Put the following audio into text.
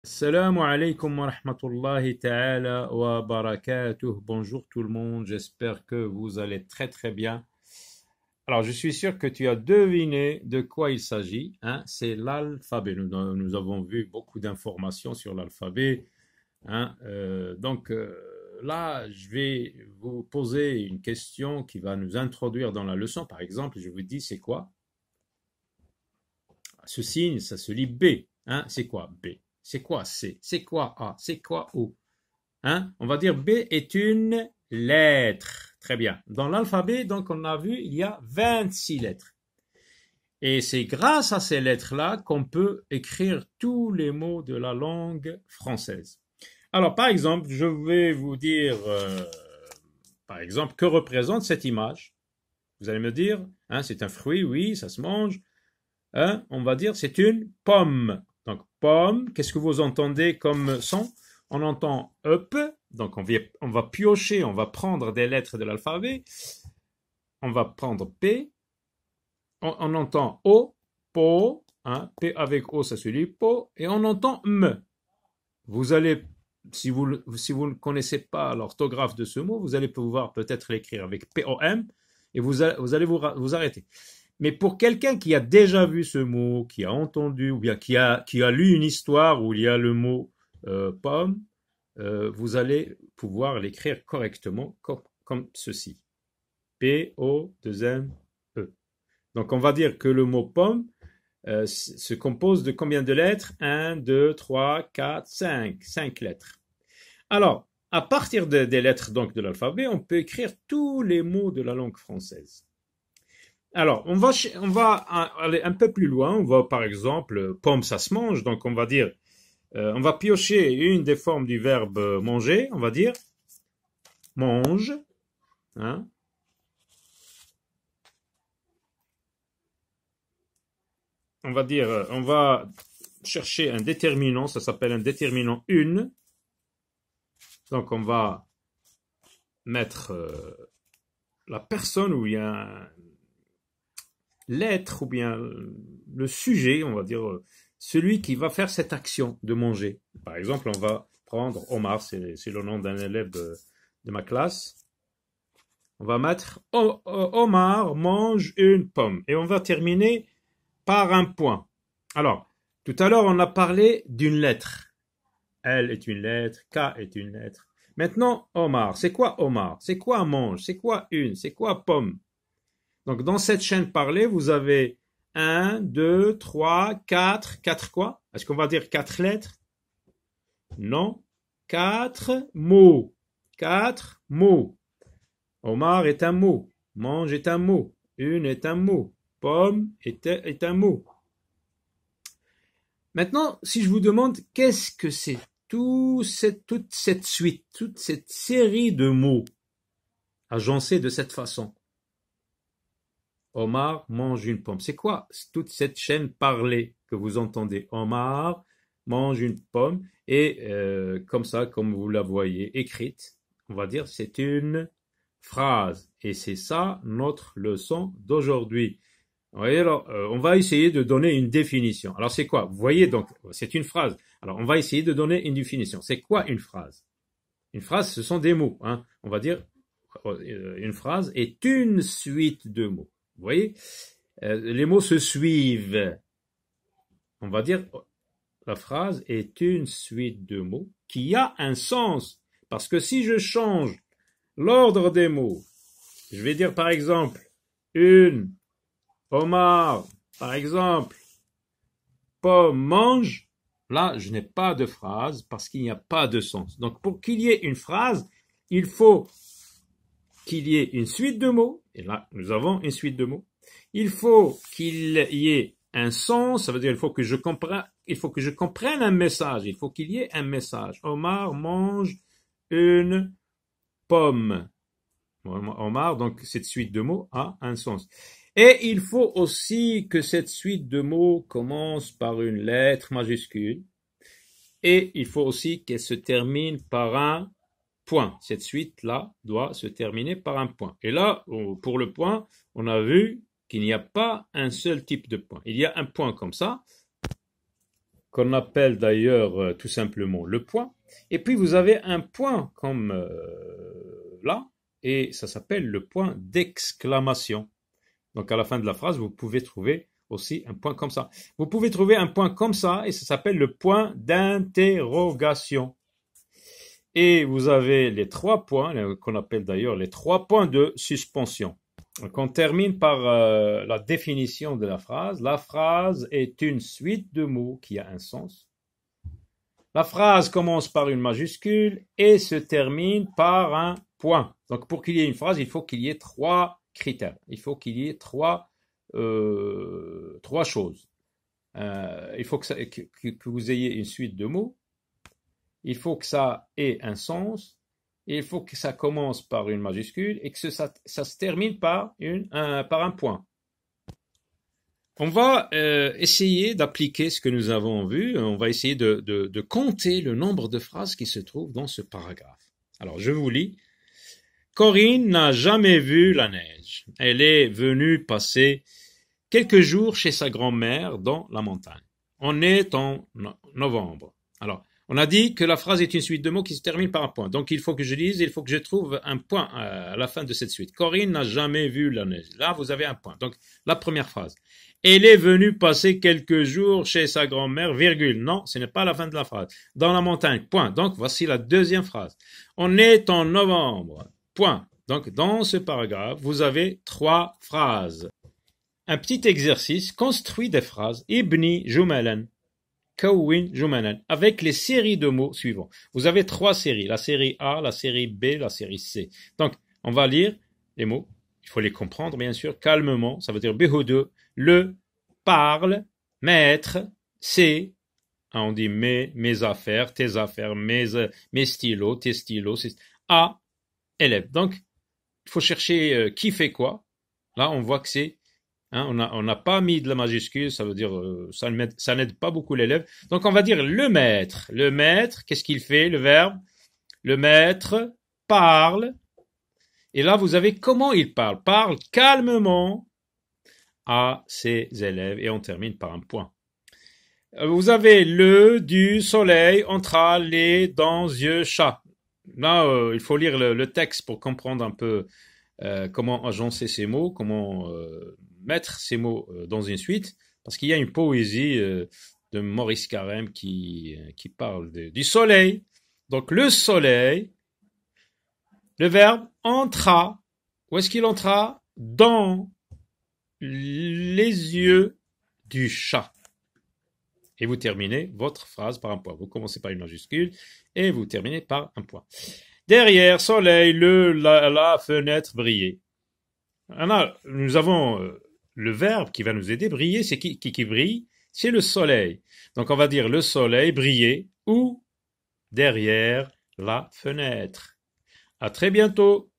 Assalamu alaikum wa rahmatullahi ta'ala wa barakatuh. Bonjour tout le monde, j'espère que vous allez très très bien. Alors je suis sûr que tu as deviné de quoi il s'agit, hein? C'est l'alphabet. Nous avons vu beaucoup d'informations sur l'alphabet, hein? Là, je vais vous poser une question qui va nous introduire dans la leçon. Par exemple, je vous dis c'est quoi? Ce signe, ça se lit B, hein? C'est quoi B? C'est quoi C? C'est quoi A? C'est quoi O? Hein? On va dire B est une lettre. Très bien. Dans l'alphabet, donc, on a vu, il y a 26 lettres. Et c'est grâce à ces lettres-là qu'on peut écrire tous les mots de la langue française. Alors, par exemple, je vais vous dire, par exemple, que représente cette image? Vous allez me dire, hein, c'est un fruit, oui, ça se mange. Hein? On va dire, c'est une pomme. Donc, pomme, qu'est-ce que vous entendez comme son? On entend up, donc on va piocher, on va prendre des lettres de l'alphabet, on va prendre P, on entend O, po, hein, P avec O, ça se lit po, et on entend M. Vous allez, si vous ne connaissez pas l'orthographe de ce mot, vous allez pouvoir peut-être l'écrire avec P-O-M, et vous allez vous arrêter. Mais pour quelqu'un qui a déjà vu ce mot, qui a entendu, ou bien qui a lu une histoire où il y a le mot pomme, vous allez pouvoir l'écrire correctement comme ceci. P-O-2-M-E. Donc on va dire que le mot pomme se compose de combien de lettres? 1, 2, 3, 4, 5. 5 lettres. Alors, à partir des lettres donc de l'alphabet, on peut écrire tous les mots de la langue française. Alors, on va aller un peu plus loin. On va, par exemple, pomme, ça se mange. Donc, on va dire, on va piocher une des formes du verbe manger. On va dire mange. Hein. On va dire, on va chercher un déterminant. Ça s'appelle un déterminant une. Donc, on va mettre la personne où il y a l'être ou bien le sujet, on va dire, celui qui va faire cette action de manger. Par exemple, on va prendre Omar, c'est le nom d'un élève de ma classe. On va mettre Omar mange une pomme. Et on va terminer par un point. Alors, tout à l'heure, on a parlé d'une lettre. L est une lettre, K est une lettre. Maintenant, Omar. C'est quoi Omar? C'est quoi mange? C'est quoi une? C'est quoi pomme? Donc, dans cette chaîne parlée, vous avez 1, 2, 3, 4. 4 quoi? Est-ce qu'on va dire 4 lettres? Non. 4 mots. 4 mots. Omar est un mot. Mange est un mot. Une est un mot. Pomme est un mot. Maintenant, si je vous demande qu'est-ce que c'est toute cette suite, toute cette série de mots agencés de cette façon. Omar mange une pomme. C'est quoi toute cette chaîne parlée que vous entendez? Omar mange une pomme et comme ça, comme vous la voyez écrite, on va dire c'est une phrase. Et c'est ça notre leçon d'aujourd'hui. Alors, on va essayer de donner une définition. Alors c'est quoi? Vous voyez donc, c'est une phrase. Alors on va essayer de donner une définition. C'est quoi une phrase? Une phrase, ce sont des mots. Hein. On va dire une phrase est une suite de mots. Vous voyez, les mots se suivent. On va dire la phrase est une suite de mots qui a un sens. Parce que si je change l'ordre des mots, je vais dire par exemple une, Omar, par exemple, pomme, mange. Là, je n'ai pas de phrase parce qu'il n'y a pas de sens. Donc, pour qu'il y ait une phrase, il faut qu'il y ait une suite de mots. Et là, nous avons une suite de mots. Il faut qu'il y ait un sens, ça veut dire il faut que je comprenne un message, il faut qu'il y ait un message. Omar mange une pomme. Omar, donc cette suite de mots a un sens. Et il faut aussi que cette suite de mots commence par une lettre majuscule. Et il faut aussi qu'elle se termine par un point. Cette suite-là doit se terminer par un point. Et là, pour le point, on a vu qu'il n'y a pas un seul type de point. Il y a un point comme ça. qu'on appelle d'ailleurs tout simplement le point. Et puis vous avez un point comme là, et ça s'appelle le point d'exclamation. Donc à la fin de la phrase, vous pouvez trouver aussi un point comme ça. Vous pouvez trouver un point comme ça, et ça s'appelle le point d'interrogation. Et vous avez les 3 points, qu'on appelle d'ailleurs les 3 points de suspension. Donc on termine par la définition de la phrase. La phrase est une suite de mots qui a un sens. La phrase commence par une majuscule et se termine par un point. Donc pour qu'il y ait une phrase, il faut qu'il y ait 3 critères. Il faut qu'il y ait 3 choses. Il faut que vous ayez une suite de mots. Il faut que ça ait un sens, et il faut que ça commence par une majuscule et que ça se termine par un point. On va essayer d'appliquer ce que nous avons vu. On va essayer de compter le nombre de phrases qui se trouvent dans ce paragraphe. Alors, je vous lis. Corinne n'a jamais vu la neige. Elle est venue passer quelques jours chez sa grand-mère dans la montagne. On est en novembre. Alors, on a dit que la phrase est une suite de mots qui se termine par un point. Donc, il faut que je dise, il faut que je trouve un point à la fin de cette suite. Corinne n'a jamais vu la neige. Là, vous avez un point. Donc, la première phrase. Elle est venue passer quelques jours chez sa grand-mère, virgule. Non, ce n'est pas la fin de la phrase. Dans la montagne, point. Donc, voici la deuxième phrase. On est en novembre, point. Donc, dans ce paragraphe, vous avez 3 phrases. Un petit exercice, construit des phrases. Ibni jumalan. Kawin jumalan, avec les séries de mots suivants. Vous avez 3 séries, la série A, la série B, la série C. Donc, on va lire les mots. Il faut les comprendre, bien sûr, calmement. Ça veut dire Behoudou, le, parle, maître, c'est, on dit mes affaires, tes affaires, mes stylos, tes stylos, A, élève. Donc, il faut chercher qui fait quoi. Là, on voit que c'est on n'a pas mis de la majuscule, ça veut dire ça n'aide pas beaucoup l'élève. Donc on va dire le maître. Le maître, qu'est-ce qu'il fait? Le verbe. Le maître parle. Et là, vous avez comment il parle. Parle calmement à ses élèves. Et on termine par un point. Vous avez le, du, soleil, entra, les, dents, yeux, chat. Là, il faut lire le texte pour comprendre un peu comment agencer ces mots, comment mettre ces mots dans une suite, parce qu'il y a une poésie de Maurice Carême qui parle du soleil. Donc le soleil, le verbe entra. Où est-ce qu'il entra? Dans les yeux du chat. Et vous terminez votre phrase par un point. Vous commencez par une majuscule et vous terminez par un point. Derrière, soleil, la fenêtre brillait. Nous avons le verbe qui va nous aider. Briller, c'est qui brille? C'est le soleil. Donc on va dire le soleil brillait ou derrière la fenêtre. À très bientôt.